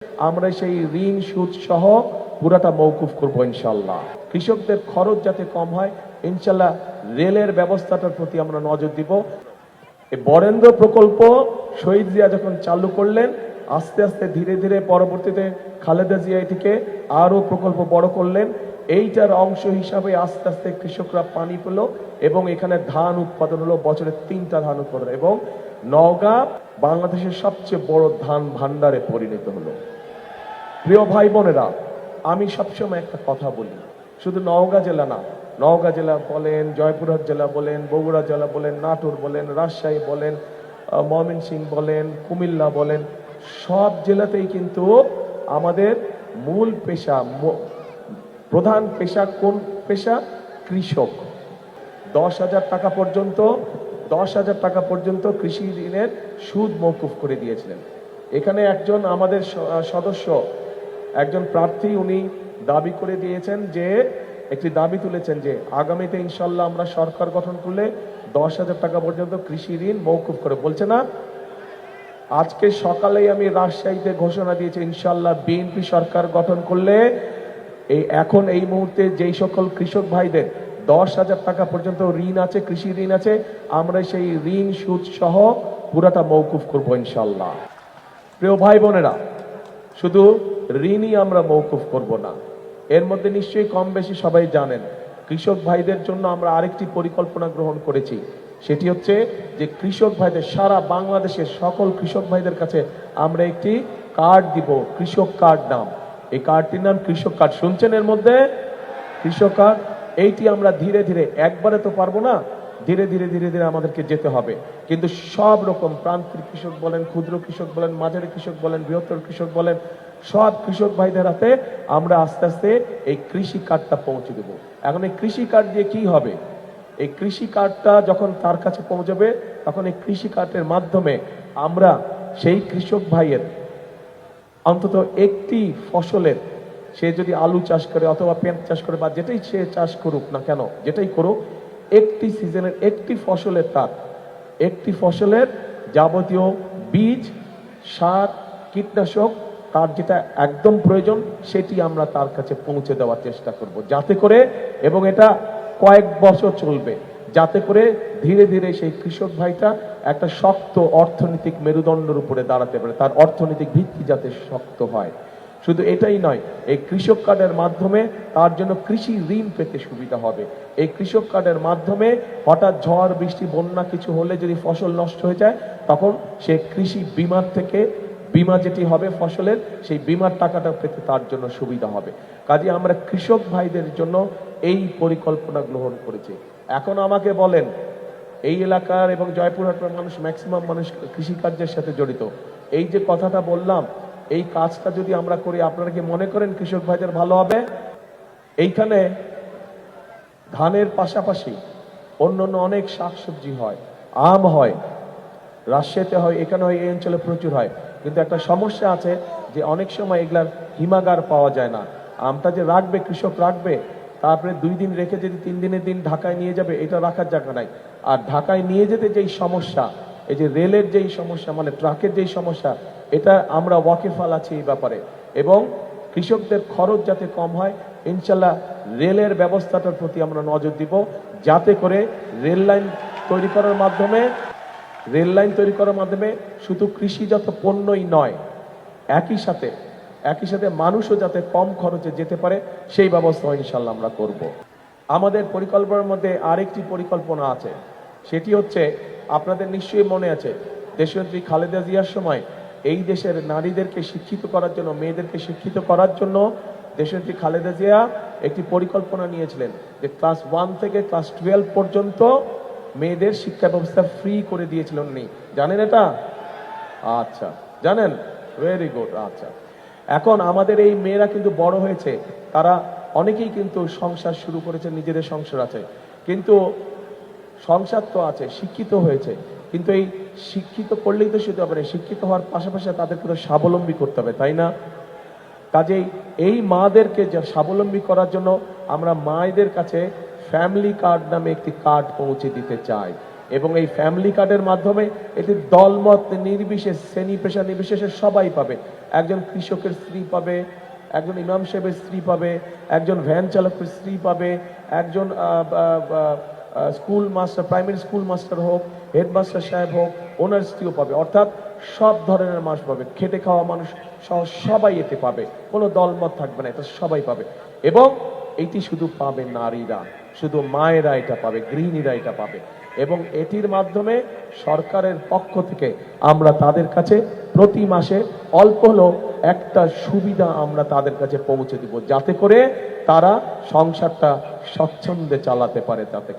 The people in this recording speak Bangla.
আমরা সেই ঋণ সুদ সহ পুরাটা মওকুফ করব ইনশাআল্লাহ। কৃষকদের খরচ যাতে কম হয় ইনশাআল্লাহ রেলের ব্যবস্থাটার প্রতি আমরা নজর দিব। এই বরেন্দ্র প্রকল্প শহীদ জিয়া যখন চালু করলেন, আস্তে আস্তে ধীরে ধীরে পরবর্তীতে খালেদা জিয়া এটিকে আরো প্রকল্প বড় করলেন। এইটার অংশ হিসাবে আস্তে আস্তে কৃষকরা পানি পেল এবং এখানে ধান উৎপাদন হলো, বছরে 3টা ধান উৎপাদন, এবং নওগাঁ বাংলাদেশের সবচেয়ে বড় ধান ভান্ডারে পরিণত হলো। প্রিয় ভাই বোনেরা, আমি সবসময় একটা কথা বলি, শুধু নওগাঁ জেলা না, নওগাঁ জেলা বলেন, জয়পুরহাট জেলা বলেন, বগুড়া জেলা বলেন, নাটোর বলেন, রাজশাহী বলেন, ময়মনসিংহ বলেন, কুমিল্লা বলেন, সব জেলাতেই কিন্তু আমাদের মূল পেশা, প্রধান পেশা কোন পেশা? কৃষক। 10,000 টাকা পর্যন্ত 10,000 টাকা পর্যন্ত কৃষি ঋণের সুদ মওকুফ করে দিয়েছিলেন। এখানে একজন আমাদের সদস্য, একজন প্রার্থী, উনি দাবি করে দিয়েছেন যে, একটি দাবি তুলেছেন যে আগামীতে ইনশাল্লাহ আমরা সরকার গঠন করলে 10,000 টাকা পর্যন্ত কৃষি ঋণ মওকুফ করে, বলছে না? আজকে সকালেই আমি রাজশাহীতে ঘোষণা দিয়েছি ইনশাল্লাহ বিএনপি সরকার গঠন করলে এখন এই মুহূর্তে যেই সকল কৃষক ভাইদের 10,000 টাকা পর্যন্ত ঋণ আছে, কৃষি ঋণ আছে, আমরা সেই ঋণ সুদ সহ পুরাটা মওকুফ করব ইনশাল্লাহ। প্রিয় ভাই বোনেরা, শুধু ঋণই আমরা মওকুফ করব না, এর মধ্যে নিশ্চয়ই কম বেশি সবাই জানেন কৃষক ভাইদের জন্য আমরা আরেকটি পরিকল্পনা গ্রহণ করেছি। সেটি হচ্ছে যে কৃষক ভাইদের, সারা বাংলাদেশের সকল কৃষক ভাইদের কাছে আমরা একটি কার্ড দিব, কৃষক কার্ড নাম। এই কার্ডটির নাম কৃষক কার্ড। শুনছেন? এর মধ্যে কৃষক কার্ড। এইটি আমরা ধীরে ধীরে, একবারে তো পারবো না, ধীরে ধীরে ধীরে ধীরে আমাদেরকে যেতে হবে। কিন্তু সব রকম প্রান্তিক কৃষক বলেন, ক্ষুদ্র কৃষক বলেন, মাঝারি কৃষক বলেন, বৃহত্তর কৃষক বলেন, সব কৃষক ভাইদের হাতে আমরা আস্তে আস্তে এই কৃষি কার্ডটা পৌঁছে দেব। এখন এই কৃষি কার্ড দিয়ে কি হবে? এই কৃষি কার্ডটা যখন তার কাছে পৌঁছবে, তখন এই কৃষি কার্ডের মাধ্যমে আমরা সেই কৃষক ভাইয়ের অন্তত একটি ফসলের, সে যদি আলু চাষ করে অথবা পেঁয়াজ চাষ করে বা যেটাই সে চাষ করুক না কেন, যেটাই করুক, একটি সিজনের একটি ফসলের, তার একটি ফসলের যাবতীয় বীজ, সার, কীটনাশক, তার যেটা একদম প্রয়োজন সেটি আমরা তার কাছে পৌঁছে দেওয়ার চেষ্টা করব, যাতে করে, এবং এটা কয়েক বছর চলবে, যাতে করে ধীরে ধীরে সেই কৃষক ভাইটা একটা শক্ত অর্থনৈতিক মেরুদণ্ডের উপরে দাঁড়াতে পারে, তার অর্থনৈতিক ভিত্তি যাতে শক্ত হয়। শুধু এটাই নয়, এই কৃষক কার্ডের মাধ্যমে তার জন্য কৃষি ঋণ পেতে সুবিধা হবে। এই কৃষক কার্ডের মাধ্যমে হঠাৎ ঝড় বৃষ্টি বন্যা কিছু হলে যদি ফসল নষ্ট হয়ে যায়, তখন সে কৃষি বিমার থেকে, বিমা যেটি হবে ফসলের, সেই বিমার টাকাটা পেতে তার জন্য সুবিধা হবে। কাজে আমরা কৃষক ভাইদের জন্য এই পরিকল্পনা গ্রহণ করেছি। এখন আমাকে বলেন, এই এলাকার এবং জয়পুরহাটের মানুষ, ম্যাক্সিমাম মানুষ কৃষিকার্যের সাথে জড়িত। এই যে কথাটা বললাম, এই কাজটা যদি আমরা করি, আপনারা কি মনে করেন কৃষক ভাইদের ভালো হবে? এইখানে ধানের পাশাপাশি অন্যান্য অনেক শাকসবজি হয়, আম হয়, রাজশাহীতে হয়, এখানে হয়, এই অঞ্চলে প্রচুর হয়। কিন্তু একটা সমস্যা আছে যে অনেক সময় এগুলার হিমাগার পাওয়া যায় না। আমটা যে রাখবে, কৃষক রাখবে, তারপরে 2 দিন রেখে যদি 3 দিনের দিন ঢাকায় নিয়ে যাবে, এটা রাখার জায়গা নাই। আর ঢাকায় নিয়ে যেতে যেই সমস্যা, এই যে রেলের যেই সমস্যা, মানে ট্রাকের যেই সমস্যা, এটা আমরা ওয়াকিফাল আছি এই ব্যাপারে। এবং কৃষকদের খরচ যাতে কম হয় ইনশাল্লাহ রেলের ব্যবস্থাটার প্রতি আমরা নজর দিব, যাতে করে রেল লাইন তৈরি করার মাধ্যমে শুধু কৃষিজাত পণ্যই নয়, একই সাথে মানুষও যাতে কম খরচে যেতে পারে, সেই ব্যবস্থা ইনশাল্লাহ আমরা করব। আমাদের পরিকল্পনার মধ্যে আরেকটি পরিকল্পনা আছে, সেটি হচ্ছে, আপনাদের নিশ্চয়ই মনে আছে, দেশনেত্রী খালেদা জিয়ার সময় এই দেশের নারীদেরকে শিক্ষিত করার জন্য, মেয়েদেরকে শিক্ষিত করার জন্য দেশনেত্রী খালেদা জিয়া একটি পরিকল্পনা নিয়েছিলেন যে ক্লাস 1 থেকে ক্লাস 12 পর্যন্ত মেয়েদের শিক্ষা ব্যবস্থা ফ্রি করে দিয়েছিলেন। উনি জানেন এটা? আচ্ছা, জানেন, ভেরি গুড। আচ্ছা, এখন আমাদের এই মেয়েরা কিন্তু বড় হয়েছে, তারা অনেকেই কিন্তু সংসার শুরু করেছে, নিজেদের সংসার আছে, কিন্তু সংসার তো আছে, শিক্ষিত হয়েছে, কিন্তু এই শিক্ষিত করলেই তো শুধু হবে না, শিক্ষিত হওয়ার পাশাপাশি তাদেরকে তো স্বাবলম্বী করতে হবে, তাই না? কাজেই এই মাদেরকে স্বাবলম্বী করার জন্য আমরা মায়েদের কাছে ফ্যামিলি কার্ড নামে একটি কার্ড পৌঁছে দিতে চাই। এবং এই ফ্যামিলি কার্ডের মাধ্যমে এটি দলমত নির্বিশেষ, শ্রেণী পেশা নির্বিশেষে সবাই পাবে। একজন কৃষকের স্ত্রী পাবে, একজন ইমাম সাহেবের স্ত্রী পাবে, একজন ভ্যান চালকের স্ত্রী পাবে, একজন school master, primary school master হোক, হেডমাস্টার সাহেব হোক, ওনার স্ত্রীও পাবে। অর্থাৎ সব ধরনের মানুষ পাবে, খেটে খাওয়া মানুষ সহ সবাই এতে পাবে, কোনো দলমত থাকবে না, এটা সবাই পাবে। এবং এটি শুধু পাবে নারীরা, শুধু মায়েরা এটা পাবে, গৃহিণীরা এটা পাবে। এবং এটির মাধ্যমে সরকারের পক্ষ থেকে আমরা তাদের কাছে প্রতি মাসে অল্প হলেও একটা সুবিধা আমরা তাদের কাছে পৌঁছে দিব, যাতে করে তারা সংসারটা স্বচ্ছন্দে চালাতে পারে। তাতে